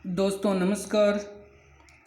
दोस्तों नमस्कार।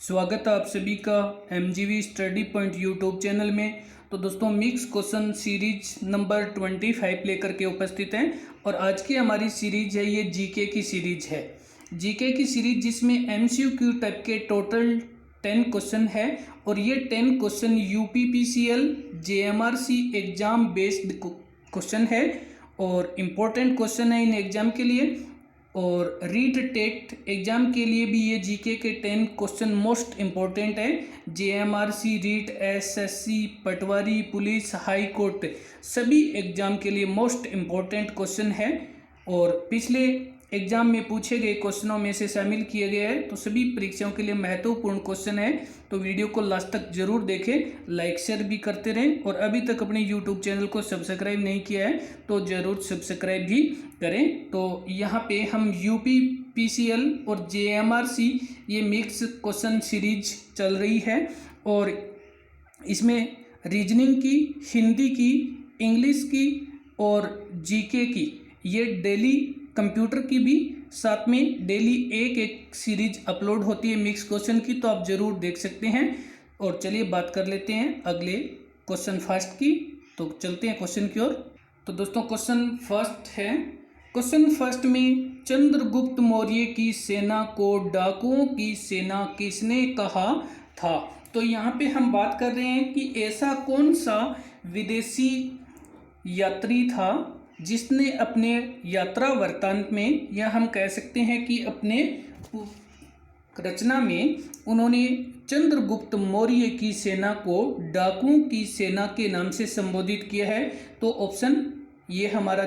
स्वागत है आप सभी का MGV study point YouTube channel में। तो दोस्तों मिक्स क्वेश्चन सीरीज नंबर 25 लेकर के उपस्थित हैं और आज की हमारी सीरीज है ये जीके की सीरीज है। जीके की सीरीज जिसमें MCQ टाइप के टोटल 10 क्वेश्चन है और ये 10 question UPPCL JMRC exam based question है और इम्पोर्टेंट क्वेश्चन है इन एग्जाम के लिए। और रीट टेट एग्जाम के लिए भी ये जीके के 10 क्वेश्चन मोस्ट इम्पोर्टेंट है। JMRC रीट SSC पटवारी पुलिस हाई कोर्ट सभी एग्जाम के लिए मोस्ट इम्पोर्टेंट क्वेश्चन है और पिछले एग्जाम में पूछे गए क्वेश्चनों में से शामिल किए गए हैं। तो सभी परीक्षाओं के लिए महत्वपूर्ण क्वेश्चन है। तो वीडियो को लास्ट तक जरूर देखें, लाइक शेयर भी करते रहें और अभी तक अपने यूट्यूब चैनल को सब्सक्राइब नहीं किया है तो ज़रूर सब्सक्राइब भी करें। तो यहाँ पे हम UPPCL और JMRC ये मिक्स क्वेश्चन सीरीज चल रही है और इसमें रीजनिंग की, हिंदी की, इंग्लिश की और जीके की ये डेली कंप्यूटर की भी साथ में डेली एक एक सीरीज अपलोड होती है मिक्स क्वेश्चन की, तो आप ज़रूर देख सकते हैं। और चलिए बात कर लेते हैं अगले क्वेश्चन फर्स्ट की। तो चलते हैं क्वेश्चन की ओर। तो दोस्तों क्वेश्चन फर्स्ट है, क्वेश्चन फर्स्ट में चंद्रगुप्त मौर्य की सेना को डाकुओं की सेना किसने कहा था। तो यहाँ पे हम बात कर रहे हैं कि ऐसा कौन सा विदेशी यात्री था जिसने अपने यात्रा वृत्तांत में या हम कह सकते हैं कि अपने रचना में उन्होंने चंद्रगुप्त मौर्य की सेना को डाकुओं की सेना के नाम से संबोधित किया है। तो ऑप्शन ये हमारा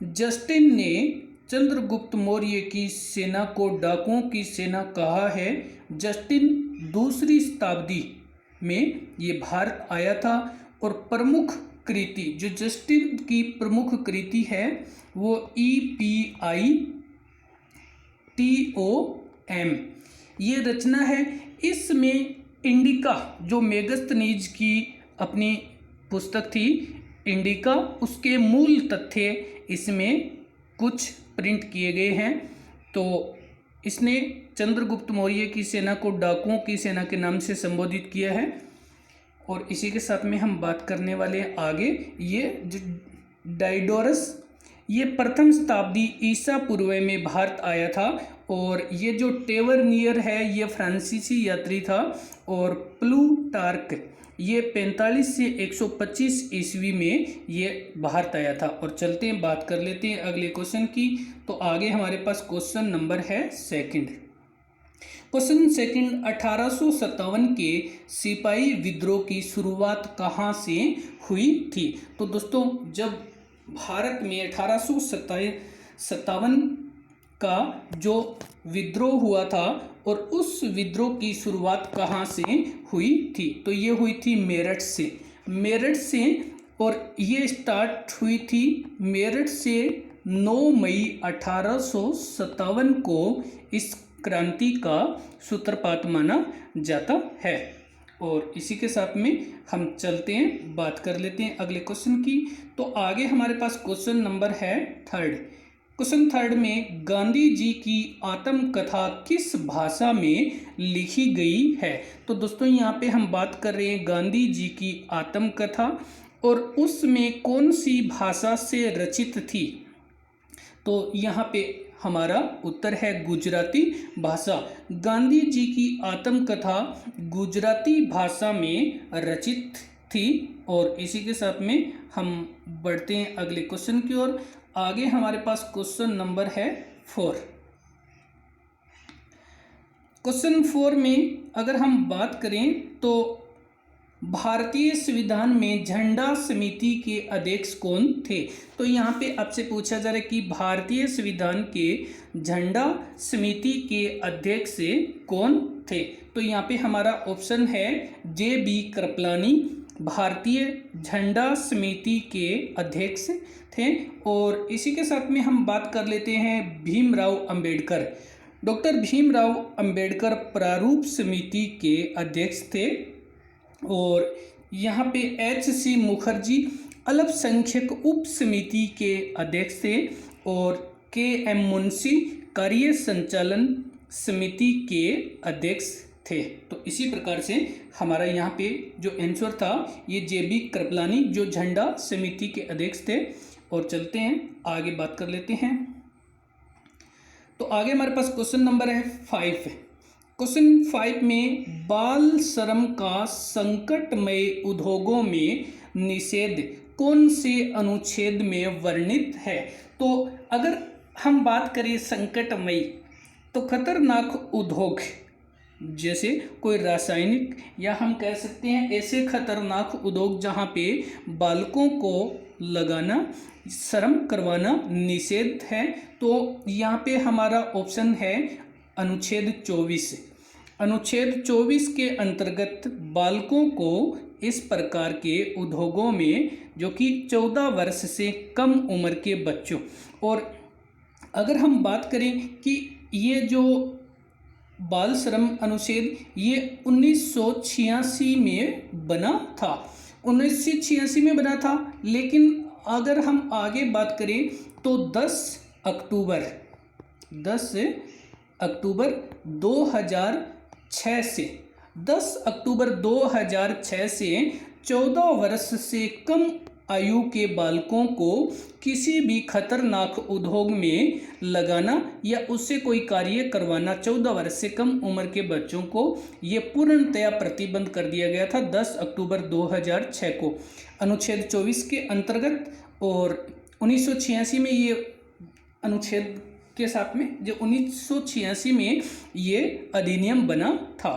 जस्टिन ने चंद्रगुप्त मौर्य की सेना को डाकुओं की सेना कहा है। जस्टिन दूसरी शताब्दी में ये भारत आया था और प्रमुख कृति जो जस्टिन की प्रमुख कृति है वो EPITOM ये रचना है। इसमें इंडिका जो मेगस्थनीज की अपनी पुस्तक थी इंडिका, उसके मूल तथ्य इसमें कुछ प्रिंट किए गए हैं। तो इसने चंद्रगुप्त मौर्य की सेना को डाकुओं की सेना के नाम से संबोधित किया है। और इसी के साथ में हम बात करने वाले हैं आगे, ये जो डायोडोरस ये प्रथम शताब्दी ईसा पूर्व में भारत आया था और ये जो टेवरनियर है ये फ्रांसीसी यात्री था और प्लूटार्क ये 45 से 125 ईस्वी में ये भारत आया था। और चलते हैं बात कर लेते हैं अगले क्वेश्चन की। तो आगे हमारे पास क्वेश्चन नंबर है सेकंड। क्वेश्चन सेकंड 1857 के सिपाही विद्रोह की शुरुआत कहाँ से हुई थी। तो दोस्तों जब भारत में 1857 का जो विद्रोह हुआ था और उस विद्रोह की शुरुआत कहाँ से हुई थी। तो ये हुई थी मेरठ से और ये स्टार्ट हुई थी मेरठ से 9 मई 1857 को इस क्रांति का सूत्रपात माना जाता है। और इसी के साथ में हम चलते हैं, बात कर लेते हैं अगले क्वेश्चन की। तो आगे हमारे पास क्वेश्चन नंबर है थर्ड। क्वेश्चन थर्ड में गांधी जी की आत्मकथा किस भाषा में लिखी गई है। तो दोस्तों यहाँ पे हम बात कर रहे हैं गांधी जी की आत्मकथा और उसमें कौन सी भाषा से रचित थी। तो यहाँ पे हमारा उत्तर है गुजराती भाषा। गांधी जी की आत्मकथा गुजराती भाषा में रचित थी। और इसी के साथ में हम बढ़ते हैं अगले क्वेश्चन की ओर। आगे हमारे पास क्वेश्चन नंबर है 4। क्वेश्चन 4 में अगर हम बात करें तो भारतीय संविधान में झंडा समिति के अध्यक्ष कौन थे। तो यहाँ पे आपसे पूछा जा रहा है कि भारतीय संविधान के झंडा समिति के अध्यक्ष कौन थे। तो यहाँ पे हमारा ऑप्शन है JB कृपलानी भारतीय झंडा समिति के अध्यक्ष थे। और इसी के साथ में हम बात कर लेते हैं भीमराव अंबेडकर। डॉक्टर भीमराव अंबेडकर प्रारूप समिति के अध्यक्ष थे। और यहाँ पे HC मुखर्जी अल्पसंख्यक उप समिति के अध्यक्ष थे और KM मुंशी कार्य संचालन समिति के अध्यक्ष थे। तो इसी प्रकार से हमारा यहाँ पे जो आंसर था ये JB कृपलानी जो झंडा समिति के अध्यक्ष थे। और चलते हैं आगे बात कर लेते हैं। तो आगे हमारे पास क्वेश्चन नंबर है 5। क्वेश्चन 5 में बाल श्रम का संकटमय उद्योगों में निषेध कौन से अनुच्छेद में वर्णित है। तो अगर हम बात करें संकटमय तो खतरनाक उद्योग जैसे कोई रासायनिक या हम कह सकते हैं ऐसे खतरनाक उद्योग जहाँ पे बालकों को लगाना श्रम करवाना निषेध है। तो यहाँ पे हमारा ऑप्शन है अनुच्छेद 24। अनुच्छेद 24 के अंतर्गत बालकों को इस प्रकार के उद्योगों में जो कि 14 वर्ष से कम उम्र के बच्चों, और अगर हम बात करें कि ये जो बाल श्रम अनुच्छेद ये 1986 में बना था, 1986 में बना था। लेकिन अगर हम आगे बात करें तो 10 अक्टूबर 2006 से 10 अक्टूबर 2006 से 14 वर्ष से कम आयु के बालकों को किसी भी खतरनाक उद्योग में लगाना या उससे कोई कार्य करवाना 14 वर्ष से कम उम्र के बच्चों को ये पूर्णतया प्रतिबंध कर दिया गया था 10 अक्टूबर 2006 को अनुच्छेद 24 के अंतर्गत। और 1986 में ये अनुच्छेद के साथ में जो 1986 में ये अधिनियम बना था।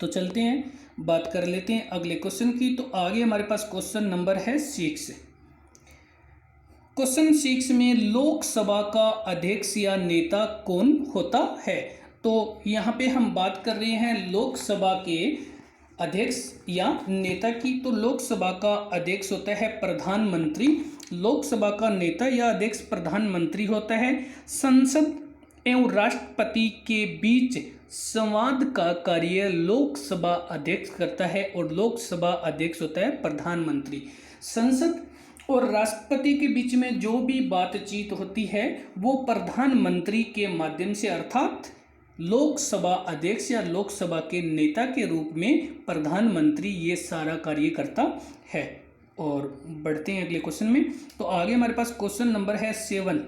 तो चलते हैं बात कर लेते हैं अगले क्वेश्चन की। तो आगे हमारे पास क्वेश्चन नंबर है 6। क्वेश्चन 6 में लोकसभा का अध्यक्ष या नेता कौन होता है। तो यहाँ पे हम बात कर रहे हैं लोकसभा के अध्यक्ष या नेता की। तो लोकसभा का अध्यक्ष होता है प्रधानमंत्री। लोकसभा का नेता या अध्यक्ष प्रधानमंत्री होता है। संसद एवं राष्ट्रपति के बीच संवाद का कार्य लोकसभा अध्यक्ष करता है और लोकसभा अध्यक्ष होता है प्रधानमंत्री। संसद और राष्ट्रपति के बीच में जो भी बातचीत होती है वो प्रधानमंत्री के माध्यम से, अर्थात लोकसभा अध्यक्ष या लोकसभा के नेता के रूप में प्रधानमंत्री ये सारा कार्य करता है। और बढ़ते हैं अगले क्वेश्चन में। तो आगे हमारे पास क्वेश्चन नंबर है 7।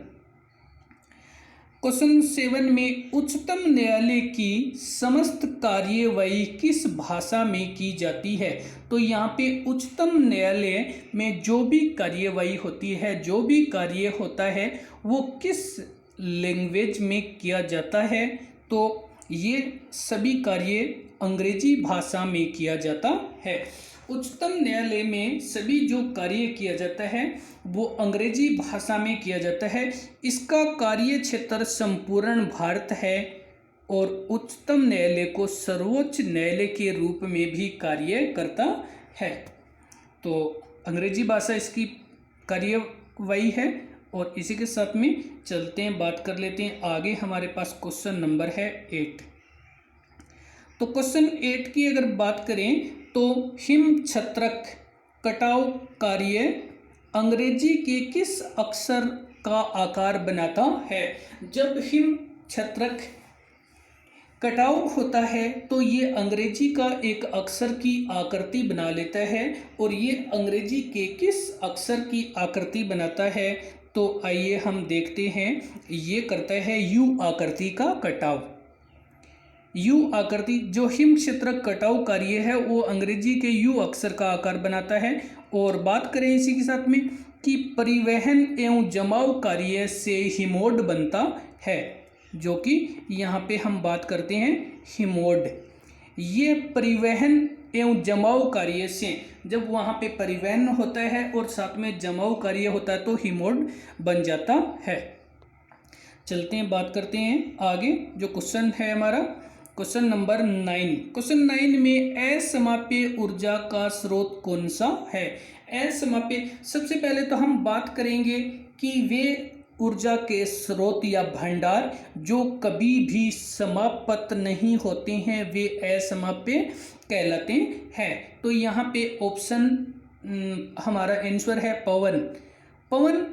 क्वेश्चन 7 में उच्चतम न्यायालय की समस्त कार्यवाही किस भाषा में की जाती है। तो यहाँ पे उच्चतम न्यायालय में जो भी कार्यवाही होती है, जो भी कार्य होता है वो किस लैंग्वेज में किया जाता है। तो ये सभी कार्य अंग्रेजी भाषा में किया जाता है। उच्चतम न्यायालय में सभी जो कार्य किया जाता है वो अंग्रेजी भाषा में किया जाता है। इसका कार्य क्षेत्र संपूर्ण भारत है और उच्चतम न्यायालय को सर्वोच्च न्यायालय के रूप में भी कार्य करता है। तो अंग्रेजी भाषा इसकी कार्यवाही है। और इसी के साथ में चलते हैं, बात कर लेते हैं आगे। हमारे पास क्वेश्चन नंबर है 8। तो क्वेश्चन 8 की अगर बात करें तो हिम छत्रक कटाव कार्य अंग्रेजी के किस अक्षर का आकार बनाता है। जब हिम छत्रक कटाव होता है तो ये अंग्रेजी का एक अक्षर की आकृति बना लेता है। और ये अंग्रेजी के किस अक्षर की आकृति बनाता है। तो आइए हम देखते हैं, ये करता है यू आकृति का कटाव। यू आकृति जो हिम क्षेत्रक कटाव कार्य है वो अंग्रेजी के यू अक्षर का आकार बनाता है। और बात करें इसी के साथ में कि परिवहन एवं जमाव कार्य से हिमोड बनता है, जो कि यहाँ पे हम बात करते हैं हिमोड। ये परिवहन एवं जमाव कार्य से, जब वहाँ पे परिवहन होता है और साथ में जमाव कार्य होता है तो हिमोड बन जाता है। चलते हैं, बात करते हैं आगे। जो क्वेश्चन है हमारा क्वेश्चन नंबर 9। क्वेश्चन 9 में असमाप्य ऊर्जा का स्रोत कौन सा है। असमाप्य, सबसे पहले तो हम बात करेंगे कि वे ऊर्जा के स्रोत या भंडार जो कभी भी समाप्त नहीं होते हैं वे असमाप्य कहलाते हैं। तो यहाँ पे ऑप्शन हमारा आंसर है पवन। पवन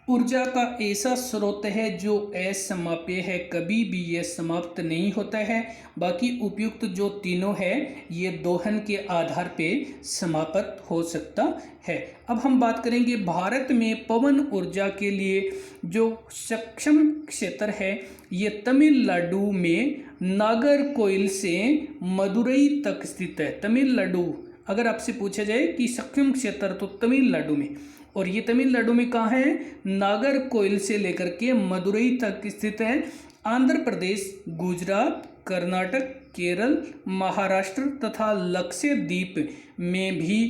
ऊर्जा का ऐसा स्रोत है जो असमाप्य है, कभी भी यह समाप्त नहीं होता है। बाकी उपयुक्त जो तीनों है ये दोहन के आधार पे समाप्त हो सकता है। अब हम बात करेंगे भारत में पवन ऊर्जा के लिए जो सक्षम क्षेत्र है ये तमिलनाडु में नागरकोइल से मदुरई तक स्थित है। तमिलनाडु, अगर आपसे पूछा जाए कि सक्षम क्षेत्र तो तमिलनाडु में, और ये तमिलनाडु में कहाँ है, नागरकोइल से लेकर के मदुरई तक स्थित है। आंध्र प्रदेश, गुजरात, कर्नाटक, केरल, महाराष्ट्र तथा लक्षद्वीप में भी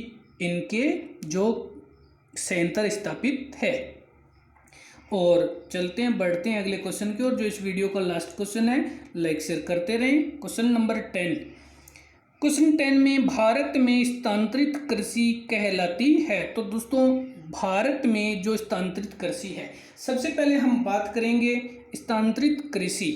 इनके जो संयंत्र स्थापित है। और चलते हैं, बढ़ते हैं अगले क्वेश्चन की ओर, जो इस वीडियो का लास्ट क्वेश्चन है। लाइक शेयर करते रहें। Question number 10। क्वेश्चन 10 में भारत में स्थानांतरित कृषि कहलाती है। तो दोस्तों भारत में जो स्थानांतरित कृषि है, सबसे पहले हम बात करेंगे स्थानांतरित कृषि।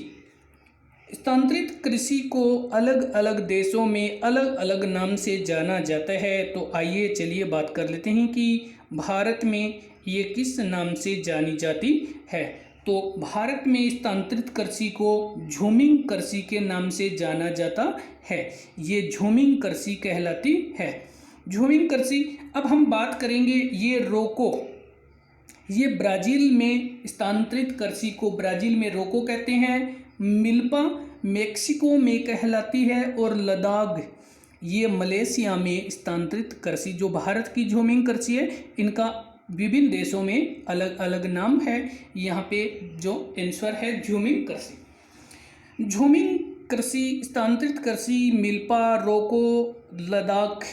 स्थानांतरित कृषि को अलग अलग देशों में अलग अलग नाम से जाना जाता है। तो आइए चलिए बात कर लेते हैं कि भारत में ये किस नाम से जानी जाती है। तो भारत में स्थानांतरित कृषि को झूमिंग कृषि के नाम से जाना जाता है। ये झूमिंग कृषि कहलाती है, झूमिंग कृषि। अब हम बात करेंगे ये रोको, ये ब्राज़ील में स्थानांतरित कृषि को ब्राज़ील में रोको कहते हैं। मिल्पा मेक्सिको में कहलाती है, और लद्दाख ये मलेशिया में स्थानांतरित कृषि। जो भारत की झूमिंग कृषि है इनका विभिन्न देशों में अलग अलग नाम है। यहाँ पे जो आंसर है झूमिंग कृषि। झूमिंग कृषि, स्थानांतरित कृषि, मिल्पा, रोको, लद्दाख,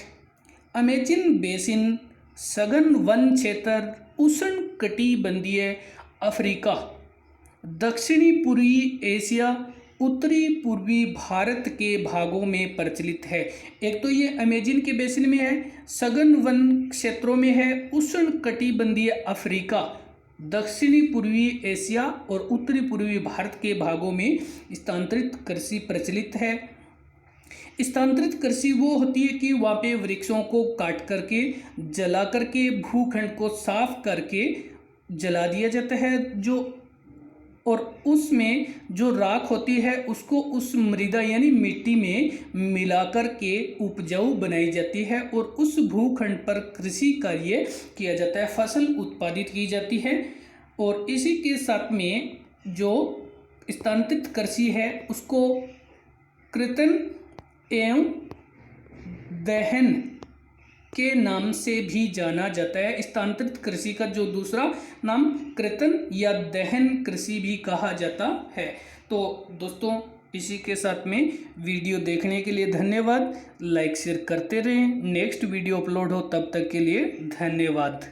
अमेजन बेसिन, सघन वन क्षेत्र, उष्ण कटिबंधीय अफ्रीका, दक्षिणी पूर्वी एशिया, उत्तरी पूर्वी भारत के भागों में प्रचलित है। एक तो ये अमेजन के बेसिन में है, सघन वन क्षेत्रों में है, उष्ण कटिबंधीय अफ्रीका, दक्षिणी पूर्वी एशिया और उत्तरी पूर्वी भारत के भागों में स्थानांतरित कृषि प्रचलित है। स्थानांतरित कृषि वो होती है कि वहाँ पे वृक्षों को काट करके, जला करके, भूखंड को साफ करके जला दिया जाता है जो, और उसमें जो राख होती है उसको उस मृदा यानी मिट्टी में मिलाकर के उपजाऊ बनाई जाती है, और उस भूखंड पर कृषि कार्य किया जाता है, फसल उत्पादित की जाती है। और इसी के साथ में जो स्थानांतरित कृषि है उसको कृंतन एवं दहन के नाम से भी जाना जाता है। स्थानांतरित कृषि का जो दूसरा नाम कृंतन या दहन कृषि भी कहा जाता है। तो दोस्तों इसी के साथ में वीडियो देखने के लिए धन्यवाद। लाइक शेयर करते रहें। नेक्स्ट वीडियो अपलोड हो तब तक के लिए धन्यवाद।